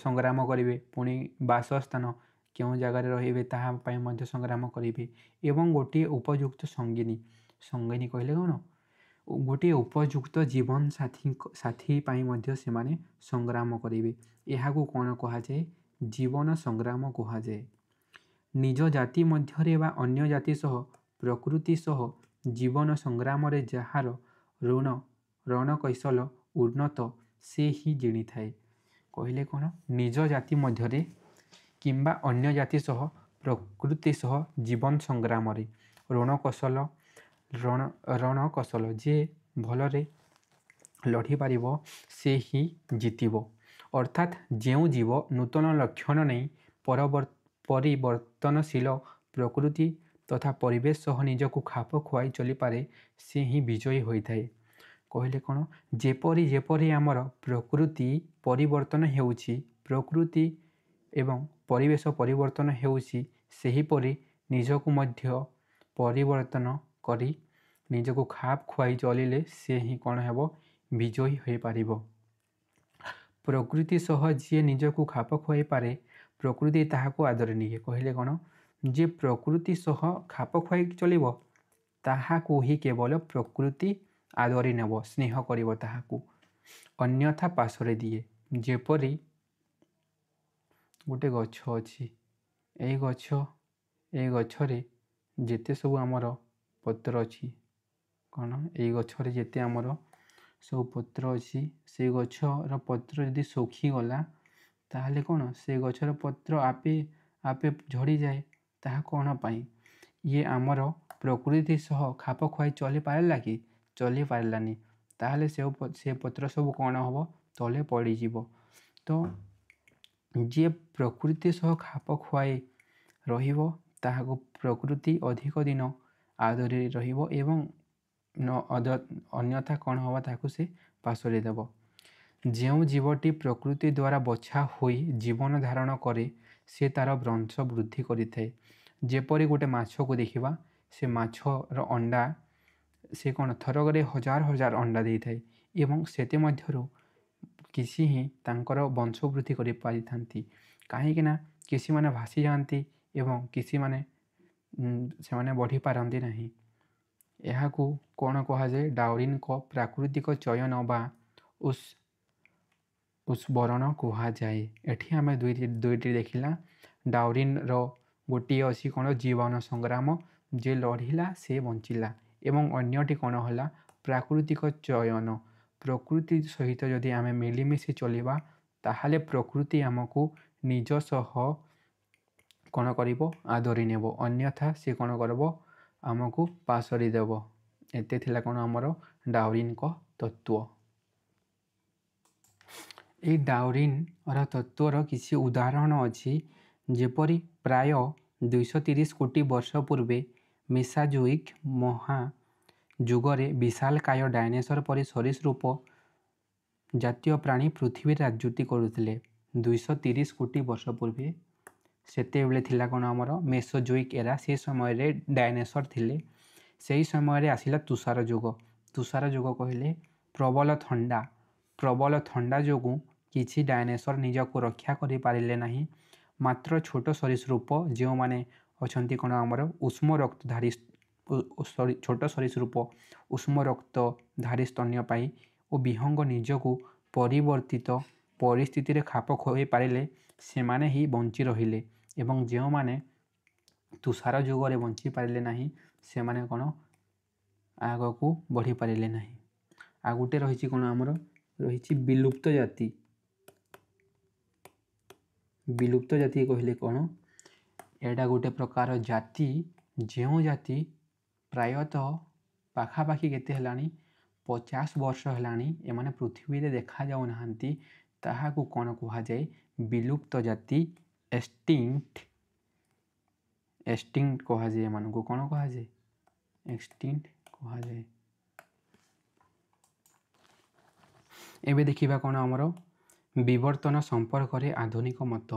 ସଂଗ୍ରାମ କରିବେ, ପୁଣି ବାସସ୍ଥାନ କେଉଁ ଜାଗାରେ ରହିବେ ତାହା ପାଇଁ ମଧ୍ୟ ସଂଗ୍ରାମ କରିବେ ଏବଂ ଗୋଟିଏ ଉପଯୁକ୍ତ ସଙ୍ଗିନୀ କହିଲେ କ'ଣ, ଗୋଟିଏ ଉପଯୁକ୍ତ ଜୀବନ ସାଥୀ ପାଇଁ ମଧ୍ୟ ସେମାନେ ସଂଗ୍ରାମ କରିବେ। ଏହାକୁ କ'ଣ କୁହାଯାଏ? ଜୀବନ ସଂଗ୍ରାମ କୁହାଯାଏ। ନିଜ ଜାତି ମଧ୍ୟରେ ବା ଅନ୍ୟ ଜାତି ସହ ପ୍ରକୃତି ସହ ଜୀବନ ସଂଗ୍ରାମରେ ଯାହାର ରଣକୌଶଳ ଉନ୍ନତ ସେ ହିଁ ଜିଣିଥାଏ। କହିଲେ କ'ଣ, ନିଜ ଜାତି ମଧ୍ୟରେ କିମ୍ବା ଅନ୍ୟ ଜାତି ସହ ପ୍ରକୃତି ସହ ଜୀବନ ସଂଗ୍ରାମରେ ରଣକୌଶଳ ଯିଏ ଭଲରେ ଲଢ଼ିପାରିବ ସେ ହିଁ ଜିତିବ। ଅର୍ଥାତ୍ ଯେଉଁ ଜୀବ ନୂତନ ଲକ୍ଷଣ ନେଇ ପରିବର୍ତ୍ତନଶୀଳ ପ୍ରକୃତି ତଥା ପରିବେଶ ସହ ନିଜକୁ ଖାପ ଖୁଆଇ ଚଳିପାରେ ସେ ହିଁ ବିଜୟୀ ହୋଇଥାଏ। କହିଲେ କ'ଣ, ଯେପରି ଆମର ପ୍ରକୃତି ପରିବର୍ତ୍ତନ ହେଉଛି, ପ୍ରକୃତି ଏବଂ ପରିବେଶ ପରିବର୍ତ୍ତନ ହେଉଛି, ସେହିପରି ନିଜକୁ ମଧ୍ୟ ପରିବର୍ତ୍ତନ କରି ନିଜକୁ ଖାପ ଖୁଆଇ ଚଳିଲେ ସେ ହିଁ କ'ଣ ହେବ? ବିଜୟୀ ହୋଇପାରିବ। ପ୍ରକୃତି ସହ ଯିଏ ନିଜକୁ ଖାପ ଖୁଆଇ ପାରେ ପ୍ରକୃତି ତାହାକୁ ଆଦରି ନିଏ। କହିଲେ କ'ଣ, ଯିଏ ପ୍ରକୃତି ସହ ଖାପ ଖୁଆଇ ଚଳିବ ତାହାକୁ ହିଁ କେବଳ ପ୍ରକୃତି ଆଦରି ନେବ, ସ୍ନେହ କରିବ ତାହାକୁ, ଅନ୍ୟଥା ପାଶୋରି ଦିଏ। ଯେପରି ଗୋଟେ ଗଛ ଅଛି, ଏଇ ଗଛରେ ଯେତେ ସବୁ ଆମର ପତ୍ର ଅଛି, କ'ଣ ଏଇ ଗଛରେ ଯେତେ ଆମର ସବୁ ପତ୍ର ଅଛି, ସେଇ ଗଛର ପତ୍ର ଯଦି ଶୁଖିଗଲା ତାହେଲେ କ'ଣ ସେ ଗଛର ପତ୍ର ଆପେ ଆପେ ଝଡ଼ିଯାଏ। ତାହା କ'ଣ ପାଇଁ? ଇଏ ଆମର ପ୍ରକୃତି ସହ ଖାପ ଖୁଆଇ ଚଳିପାରିଲା କି? ଚଳିପାରିଲାନି। ତାହେଲେ ସେ ପତ୍ର ସବୁ କ'ଣ ହେବ? ତଳେ ପଡ଼ିଯିବ। ତ ଯିଏ ପ୍ରକୃତି ସହ ଖାପ ଖୁଆଇ ରହିବ ତାହାକୁ ପ୍ରକୃତି ଅଧିକ ଦିନ ଆଦରି ରହିବ ଏବଂ ଅନ୍ୟଥା କ'ଣ ହେବ? ତାହାକୁ ସେ ପାଶୋରି ଦେବ। ଯେଉଁ ଜୀବଟି ପ୍ରକୃତି ଦ୍ୱାରା ବଛା ହୋଇ ଜୀବନ ଧାରଣ କରେ ସେ ତା'ର ବଂଶ ବୃଦ୍ଧି କରିଥାଏ। ଯେପରି ଗୋଟେ ମାଛକୁ ଦେଖିବା, ସେ ମାଛର ଅଣ୍ଡା ସେ କ'ଣ ଥରକରେ ହଜାର ହଜାର ଅଣ୍ଡା ଦେଇଥାଏ ଏବଂ ସେଥିମଧ୍ୟରୁ କିଛି ହିଁ ତାଙ୍କର ବଂଶ ବୃଦ୍ଧି କରିପାରିଥାନ୍ତି। କାହିଁକିନା କିଛିମାନେ ଭାସିଯାଆନ୍ତି ଏବଂ ସେମାନେ ବଢ଼ିପାରନ୍ତି ନାହିଁ। ଏହାକୁ କ'ଣ କୁହାଯାଏ? ଡାରୱିନ୍ଙ୍କ ପ୍ରାକୃତିକ ଚୟନ ବା ଉତ୍ସବରଣ କୁହାଯାଏ। ଏଠି ଆମେ ଦୁଇଟି ଦେଖିଲା। ଡାରୱିନ୍ର ଗୋଟିଏ ଅଛି କ'ଣ? ଜୀବନ ସଂଗ୍ରାମ, ଯେ ଲଢ଼ିଲା ସେ ବଞ୍ଚିଲା, ଏବଂ ଅନ୍ୟଟି କ'ଣ ହେଲା? ପ୍ରାକୃତିକ ଚୟନ। ପ୍ରକୃତି ସହିତ ଯଦି ଆମେ ମିଳିମିଶି ଚଳିବା ତାହେଲେ ପ୍ରକୃତି ଆମକୁ ନିଜ ସହ କ'ଣ କରିବ? ଆଦରି ନେବ, ଅନ୍ୟଥା ସେ କ'ଣ କରିବ? ଆମକୁ ପାଶୋରି ଦେବ। ଏତେ ଥିଲା କ'ଣ ଆମର ଡାରୱିନ୍ଙ୍କ ତତ୍ତ୍ୱ। ଏହି ଡାରୱିନ୍ର ତତ୍ତ୍ୱର କିଛି ଉଦାହରଣ ଅଛି। ଯେପରି ପ୍ରାୟ 230 କୋଟି ବର୍ଷ ପୂର୍ବେ ମେସୋଜୋଇକ୍ ମହାଯୁଗରେ ବିଶାଳକାୟ ଡାଇନୋସର ପରି ସରୀସୃପ ଜାତୀୟ ପ୍ରାଣୀ ପୃଥିବୀରେ ରାଜୁତି କରୁଥିଲେ। 230 କୋଟି ବର୍ଷ ପୂର୍ବେ ସେତେବେଳେ ଥିଲା କ'ଣ ଆମର? ମେସୋଜୋଇକ୍ ଏରା। ସେ ସମୟରେ ଡାଇନୋସର ଥିଲେ। ସେହି ସମୟରେ ଆସିଲା ତୁଷାର ଯୁଗ। ତୁଷାର ଯୁଗ କହିଲେ ପ୍ରବଳ ଥଣ୍ଡା ଯୋଗୁଁ କିଛି ଡାଇନୋସର ନିଜକୁ ରକ୍ଷା କରିପାରିଲେ ନାହିଁ। ମାତ୍ର ଛୋଟ ସରୀସୃପ ଯେଉଁମାନେ ଅଛନ୍ତି କ'ଣ ଆମର ଛୋଟ ସରୀସୃପ ଉଷ୍ମ ରକ୍ତଧାରୀ ସ୍ତନ୍ୟପାୟୀ ଓ ବିହଙ୍ଗ ନିଜକୁ ପରିବର୍ତ୍ତିତ ପରିସ୍ଥିତିରେ ଖାପ ଖୁଆଇ ପାରିଲେ ସେମାନେ ହିଁ ବଞ୍ଚି ରହିଲେ ଏବଂ ଯେଉଁମାନେ ତୁଷାର ଯୁଗରେ ବଞ୍ଚି ପାରିଲେ ନାହିଁ ସେମାନେ କ'ଣ ଆଗକୁ ବଢ଼ିପାରିଲେ ନାହିଁ। ଆଉ ଗୋଟେ ରହିଛି କ'ଣ ଆମର? ରହିଛି ବିଲୁପ୍ତ ଜାତି। ବିଲୁପ୍ତ ଜାତି କହିଲେ କ'ଣ? ଏଇଟା ଗୋଟେ ପ୍ରକାର ଜାତି, ଯେଉଁ ଜାତି ପ୍ରାୟତଃ ପାଖାପାଖି କେତେ ହେଲାଣି? 50 ବର୍ଷ ହେଲାଣି ଏମାନେ ପୃଥିବୀରେ ଦେଖାଯାଉନାହାନ୍ତି। ତାହାକୁ କ'ଣ କୁହାଯାଏ? ବିଲୁପ୍ତ ଜାତି। ଏକ୍ସଟିଙ୍କ୍ଟ କୁହାଯାଏ ଏମାନଙ୍କୁ। କ'ଣ କୁହାଯାଏ? ଏକ୍ସଟିଙ୍କ୍ଟ କୁହାଯାଏ। ଏବେ ଦେଖିବା କ'ଣ ଆମର ବିବର୍ତ୍ତନ ସମ୍ପର୍କରେ ଆଧୁନିକ ମତ।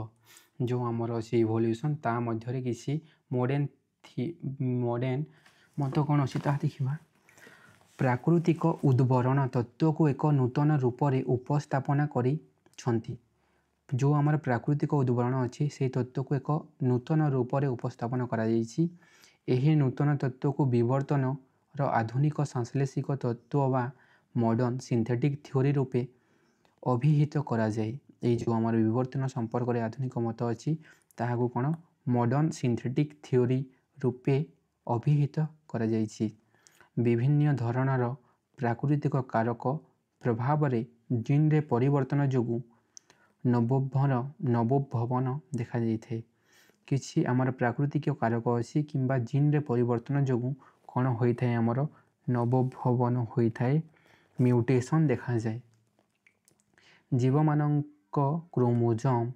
ଯେଉଁ ଆମର ଅଛି ଇଭଲ୍ୟୁସନ୍, ତା ମଧ୍ୟରେ କିଛି ମଡ଼ର୍ଣ୍ଣ ମତ କ'ଣ ଅଛି ତାହା ଦେଖିବା। ପ୍ରାକୃତିକ ଉଦ୍ବରଣ ତତ୍ତ୍ୱକୁ ଏକ ନୂତନ ରୂପରେ ଉପସ୍ଥାପନା କରିଛନ୍ତି। ଯେଉଁ ଆମର ପ୍ରାକୃତିକ ଉଦ୍ବରଣ ଅଛି ସେହି ତତ୍ତ୍ୱକୁ ଏକ ନୂତନ ରୂପରେ ଉପସ୍ଥାପନ କରାଯାଇଛି। ଏହି ନୂତନ ତତ୍ତ୍ୱକୁ ବିବର୍ତ୍ତନର ଆଧୁନିକ ସଂଶ୍ଳେଷିକ ତତ୍ତ୍ୱ ବା ମଡର୍ଣ୍ଣ ସିନ୍ଥେଟିକ୍ ଥିଓରି ରୂପେ ଅଭିହିତ କରାଯାଏ। ଏଇ ଯେଉଁ ଆମର ବିବର୍ତ୍ତନ ସମ୍ପର୍କରେ ଆଧୁନିକ ମତ ଅଛି ତାହାକୁ କ'ଣ ମଡର୍ଣ୍ଣ ସିନ୍ଥେଟିକ୍ ଥିଓରି ରୂପେ ଅଭିହିତ କରାଯାଇଛି। ବିଭିନ୍ନ ଧରଣର ପ୍ରାକୃତିକ କାରକ ପ୍ରଭାବରେ ଜିନ୍ରେ ପରିବର୍ତ୍ତନ ଯୋଗୁଁ ନବୋଦ୍ଭବନ ଦେଖାଯାଇଥାଏ। କିଛି ଆମର ପ୍ରାକୃତିକ କାରକ ଅଛି କିମ୍ବା ଜିନ୍ରେ ପରିବର୍ତ୍ତନ ଯୋଗୁଁ କ'ଣ ହୋଇଥାଏ ଆମର ନବୋଦ୍ଭବନ ହୋଇଥାଏ, ମ୍ୟୁଟେସନ୍ ଦେଖାଯାଏ। ଜୀବମାନଙ୍କ କ୍ରୋମୋଜୋମ୍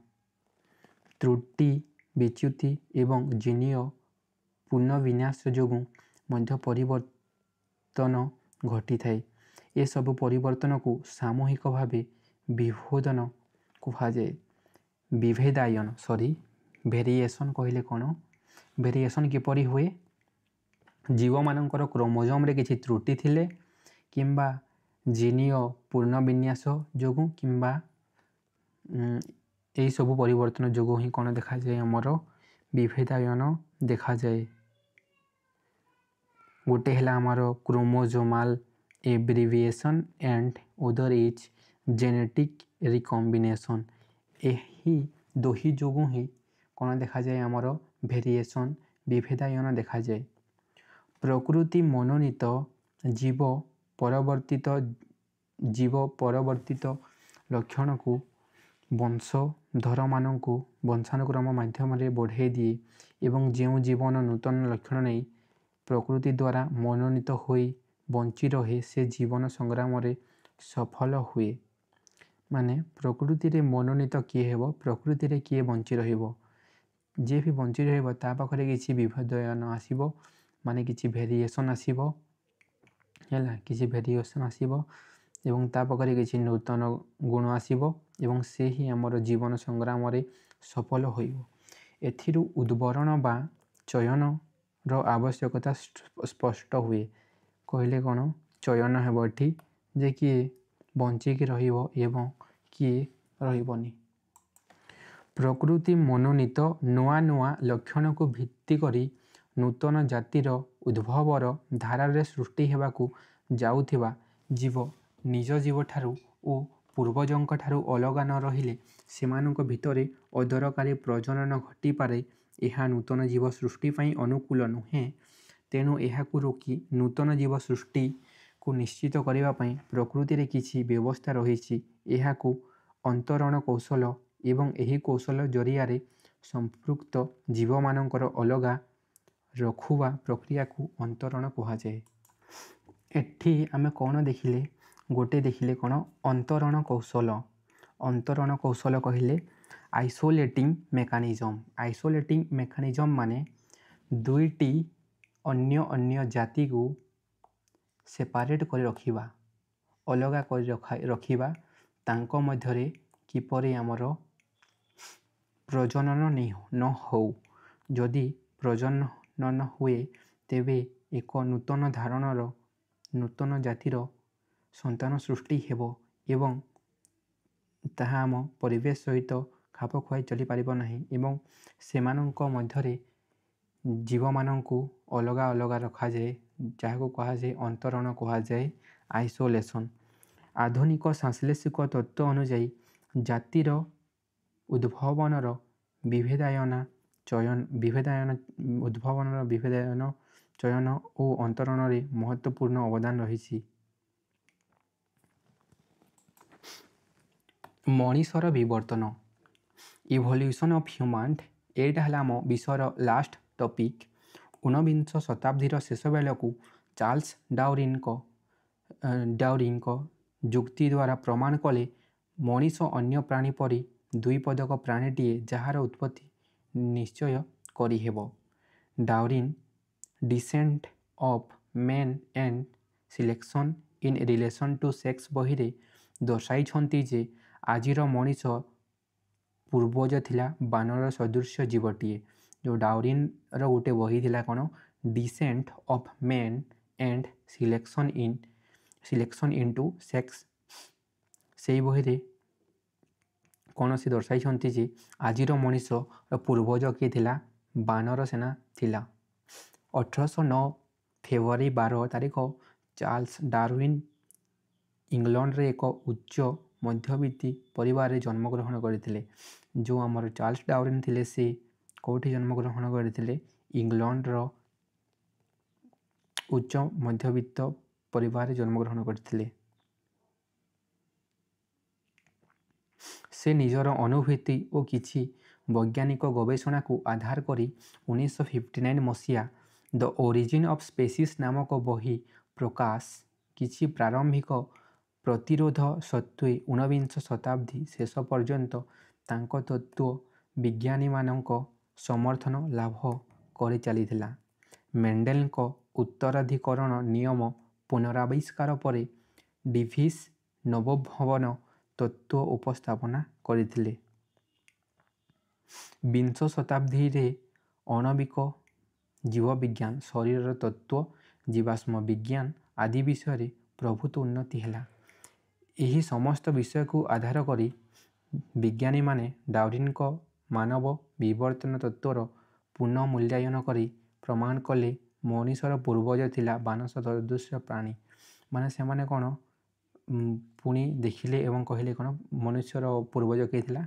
ତ୍ରୁଟି ବିଚ୍ୟୁତି ଏବଂ ଜିନୀୟ ପୁନର୍ବିନ୍ୟାସ ଯୋଗୁଁ ମଧ୍ୟ ପରିବର୍ତ୍ତନ ଘଟିଥାଏ। ଏସବୁ ପରିବର୍ତ୍ତନକୁ ସାମୂହିକ ଭାବେ ବିଭେଦନ କୁହାଯାଏ। ଭେରିଏସନ୍ କହିଲେ କ'ଣ? ଭେରିଏସନ୍ କିପରି ହୁଏ? ଜୀବମାନଙ୍କର କ୍ରୋମୋଜୋମ୍ରେ କିଛି ତ୍ରୁଟି ଥିଲେ କିମ୍ବା ଜିନୀୟ ପୁନର୍ବିନ୍ୟାସ ଯୋଗୁଁ କିମ୍ବା ଏହିସବୁ ପରିବର୍ତ୍ତନ ଯୋଗୁଁ ହିଁ କ'ଣ ଦେଖାଯାଏ ଆମର ବିଭେଦାୟନ ଦେଖାଯାଏ। ଗୋଟେ ହେଲା ଆମର କ୍ରୋମୋଜୋମାଲ ଏବ୍ରିଭିଏସନ୍ ଆଣ୍ଡ ଅଦର ଇଜ୍ ଜେନେଟିକ୍ ରିକମ୍ବିନେସନ୍। ଏହି ଦୁହି ଯୋଗୁଁ ହିଁ କ'ଣ ଦେଖାଯାଏ ଆମର ଭେରିଏସନ୍ ବିଭେଦାୟନ ଦେଖାଯାଏ। ପ୍ରକୃତି ମନୋନୀତ ଜୀବ ପରିବର୍ତ୍ତିତ ଲକ୍ଷଣକୁ ବଂଶଧରମାନଙ୍କୁ ବଂଶାନୁକ୍ରମ ମାଧ୍ୟମରେ ବଢ଼ାଇ ଦିଏ ଏବଂ ଯେଉଁ ଜୀବନ ନୂତନ ଲକ୍ଷଣ ନେଇ ପ୍ରକୃତି ଦ୍ୱାରା ମନୋନୀତ ହୋଇ ବଞ୍ଚି ରହେ ସେ ଜୀବନ ସଂଗ୍ରାମରେ ସଫଳ ହୁଏ। ମାନେ ପ୍ରକୃତିରେ ମନୋନୀତ କିଏ ହେବ? ପ୍ରକୃତିରେ କିଏ ବଞ୍ଚି ରହିବ? ଯିଏ ବି ବଞ୍ଚି ରହିବ ତା ପାଖରେ କିଛି ବିଭେଦାୟନ ଆସିବ, ମାନେ କିଛି ଭେରିଏସନ୍ ଆସିବ ହେଲା, କିଛି ଭେରିଏସନ୍ ଆସିବ ଏବଂ ତା ପାଖରେ କିଛି ନୂତନ ଗୁଣ ଆସିବ ଏବଂ ସେ ହିଁ ଆମର ଜୀବନ ସଂଗ୍ରାମରେ ସଫଳ ହୋଇବ। ଏଥିରୁ ଉଦ୍ବରଣ ବା ଚୟନର ଆବଶ୍ୟକତା ସ୍ପଷ୍ଟ ହୁଏ। କହିଲେ କ'ଣ ଚୟନ ହେବ ଏଠି ଯେ କିଏ ବଞ୍ଚିକି ରହିବ ଏବଂ କିଏ ରହିବନି। ପ୍ରକୃତି ମନୋନୀତ ନୂଆ ନୂଆ ଲକ୍ଷଣକୁ ଭିତ୍ତି କରି ନୂତନ ଜାତିର ଉଦ୍ଭବର ଧାରାରେ ସୃଷ୍ଟି ହେବାକୁ ଯାଉଥିବା ଜୀବ ନିଜ ଜୀବଠାରୁ ଓ ପୂର୍ବଜଙ୍କଠାରୁ ଅଲଗା ନ ରହିଲେ ସେମାନଙ୍କ ଭିତରେ ଅଦରକାରୀ ପ୍ରଜନନ ଘଟିପାରେ। ଏହା ନୂତନ ଜୀବ ସୃଷ୍ଟି ପାଇଁ ଅନୁକୂଳ ନୁହେଁ। ତେଣୁ ଏହାକୁ ରୋକି ନୂତନ ଜୀବ ସୃଷ୍ଟିକୁ ନିଶ୍ଚିତ କରିବା ପାଇଁ ପ୍ରକୃତିରେ କିଛି ବ୍ୟବସ୍ଥା ରହିଛି। ଏହାକୁ ଅନ୍ତରଣ କୌଶଳ ଏବଂ ଏହି କୌଶଳ ଜରିଆରେ ସମ୍ପୃକ୍ତ ଜୀବମାନଙ୍କର ଅଲଗା ରଖୁବା ପ୍ରକ୍ରିୟାକୁ ଅନ୍ତରଣ କୁହାଯାଏ। ଏଠି ଆମେ କ'ଣ ଦେଖିଲେ? ଗୋଟେ ଦେଖିଲେ କ'ଣ ଅନ୍ତରଣ କୌଶଳ। ଅନ୍ତରଣ କୌଶଳ କହିଲେ ଆଇସୋଲେଟିଂ ମେକାନିଜମ୍। ଆଇସୋଲେଟିଂ ମେକାନିଜମ୍ ମାନେ ଦୁଇଟି ଅନ୍ୟ ଜାତିକୁ ସେପାରେଟ୍ କରି ରଖିବା, ଅଲଗା କରି ରଖିବା। ତାଙ୍କ ମଧ୍ୟରେ କିପରି ଆମର ପ୍ରଜନନ ନ ହେଉ। ଯଦି ପ୍ରଜନନ ହୁଏ ତେବେ ଏକ ନୂତନ ଧାରଣର ନୂତନ ଜାତିର ସନ୍ତାନ ସୃଷ୍ଟି ହେବ ଏବଂ ତାହା ଆମ ପରିବେଶ ସହିତ ଖାପ ଖୁଆଇ ଚଳିପାରିବ ନାହିଁ ଏବଂ ସେମାନଙ୍କ ମଧ୍ୟରେ ଜୀବମାନଙ୍କୁ ଅଲଗା ଅଲଗା ରଖାଯାଏ, ଯାହାକୁ କୁହାଯାଏ ଅନ୍ତରଣ କୁହାଯାଏ, ଆଇସୋଲେସନ୍। ଆଧୁନିକ ସଂଶ୍ଳେଷିକ ତତ୍ତ୍ୱ ଅନୁଯାୟୀ ଜାତିର ଉଦ୍ଭବନର ବିଭେଦାୟନ, ଚୟନ ଓ ଅନ୍ତରଣରେ ମହତ୍ତ୍ୱପୂର୍ଣ୍ଣ ଅବଦାନ ରହିଛି। ମଣିଷର ବିବର୍ତ୍ତନ, ଇଭଲ୍ୟୁସନ୍ ଅଫ୍ ହ୍ୟୁମାନ୍। ଏଇଟା ହେଲା ଆମ ବିଷୟର ଲାଷ୍ଟ ଟପିକ୍। 19ଶ ଶତାବ୍ଦୀର ଶେଷ ବେଳକୁ ଚାର୍ଲସ ଡାର୍ୱିନ୍ଙ୍କ ଯୁକ୍ତି ଦ୍ୱାରା ପ୍ରମାଣ କଲେ ମଣିଷ ଅନ୍ୟ ପ୍ରାଣୀ ପରି ଦୁଇପଦକ ପ୍ରାଣୀଟିଏ ଯାହାର ଉତ୍ପତ୍ତି ନିଶ୍ଚୟ କରିହେବ। Darwin descent of man and selection in relation to sex ବହିରେ ଦର୍ଶାଇଛନ୍ତି ଯେ ଆଜିର ମଣିଷ ପୂର୍ବଜ ଥିଲା ବାନର ସଦୃଶ ଜୀବଟିଏ। ଯେଉଁ ଡାର୍ୱିନ୍ର ଗୋଟେ ବହି ଥିଲା କ'ଣ descent of main and selection into sex से बही कौन से दर्शाई जे आजिर मनीषर पूर्वज किए थिला बानर सेना थिला। 1809 फेब्रुआरी 12 तारिख चार्ल्स डार्विन इंग्लैंड रे एक उच्च मध्यवित्त परिवार जन्मग्रहण करते। जो आमर चार्ल्स डार्विन थिले से कौटी जन्मग्रहण करते इंग्लैंड रो उच्च मध्यवित्त परिवार जन्मग्रहण करते। से निजर अनुभूति और किछि वैज्ञानिक गवेषणा को आधार करी 1959 मसीहा द ओरिजिन ऑफ स्पेसीज नामक बही प्रकाश किछि प्रारंभिक प्रतिरोध सत्वे 19 शताब्दी शेष पर्यंत तांको तत्व विज्ञानी मानक समर्थन लाभ कर चलीथिला। मेंडेल को उत्तराधिकरण नियम पुनराविष्कार पर डिविस नवभवन तत्व उपस्थापना करथिले। 20 शताब्दी रे आणविक जीवविज्ञान शरीर तत्व जीवाश्म विज्ञान आदि विषय प्रभुत उन्नति हैला। यही समस्त विषय को आधार करी विज्ञानी माने डार्विन को मानव विवर्तन तत्वर पुनः मूल्यांकन करी प्रमाण कले मनीषर पूर्वज थिला बानर सदृश प्राणी माने से माने कौन पुणी देखिले एवं कहले कौन मनुष्यर पूर्वज किए थिला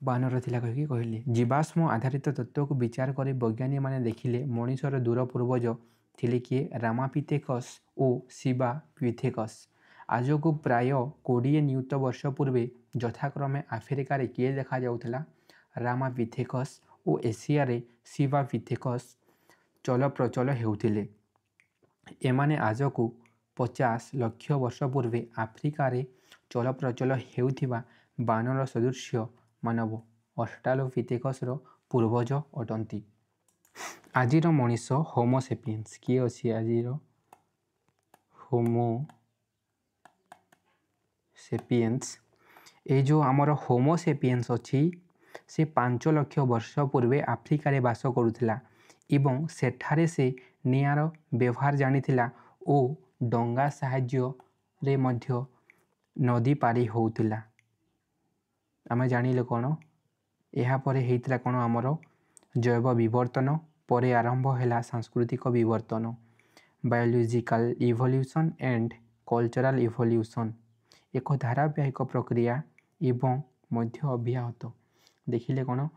बानर थिला कहि कहले। जीवाश्म आधारित तत्व को विचार करे वैज्ञानिक माने देखिले मनीषर दूर पूर्वज थिले किए रामापिथेकस और शिवापिथेकस। आज को प्राय 20 नियुत वर्ष पूर्वे यथाक्रमे आफ्रिका रे किए देखा जाउथला रामापिथेकस और एशिया रे शिवापिथेकस चल प्रचल हेउथिले। एमाने आज को 50 लाख वर्ष पूर्वे आफ्रिका रे चल प्रचल हेउथिबा बानर सदृश मानव ऑस्ट्रालोपिथेकस रो पूर्वज अटंती। आजिर मनीष होमो सेपियंस किए अछि आजिर होमो सेपियंस ए जो आमर होमो सेपियंस अछि से 5 लाख वर्ष पूर्वे आफ्रिका रे बास करुथिला एवं सेठारे से नियार व्यवहार जानिथिला ओ डंगा साहाय्य रे मध्य नदी पारी होउथिला। आमे जानिले कोन एहा परे हेइतला कोन आमर जैव विवर्तन परे आरंभ हैला सांस्कृतिक विवर्तन biological evolution and cultural evolution एक धारावाहिक प्रक्रिया एवं मध्य अव्याहत। देखिले कोन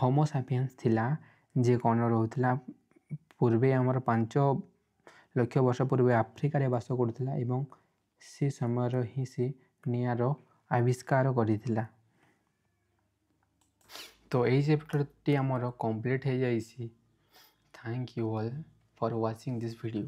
होमो सैपियंस थिला जे कोन रहउथिला पूर्वे आमर 5 लाख वर्ष पूर्वे आफ्रिका रे बास करथिला एवं से समय ही से नियार आविष्कार करिथिला। तो यही चैप्टर टी आमर कंप्लीट हो जाइसी। Thank you all for watching this video.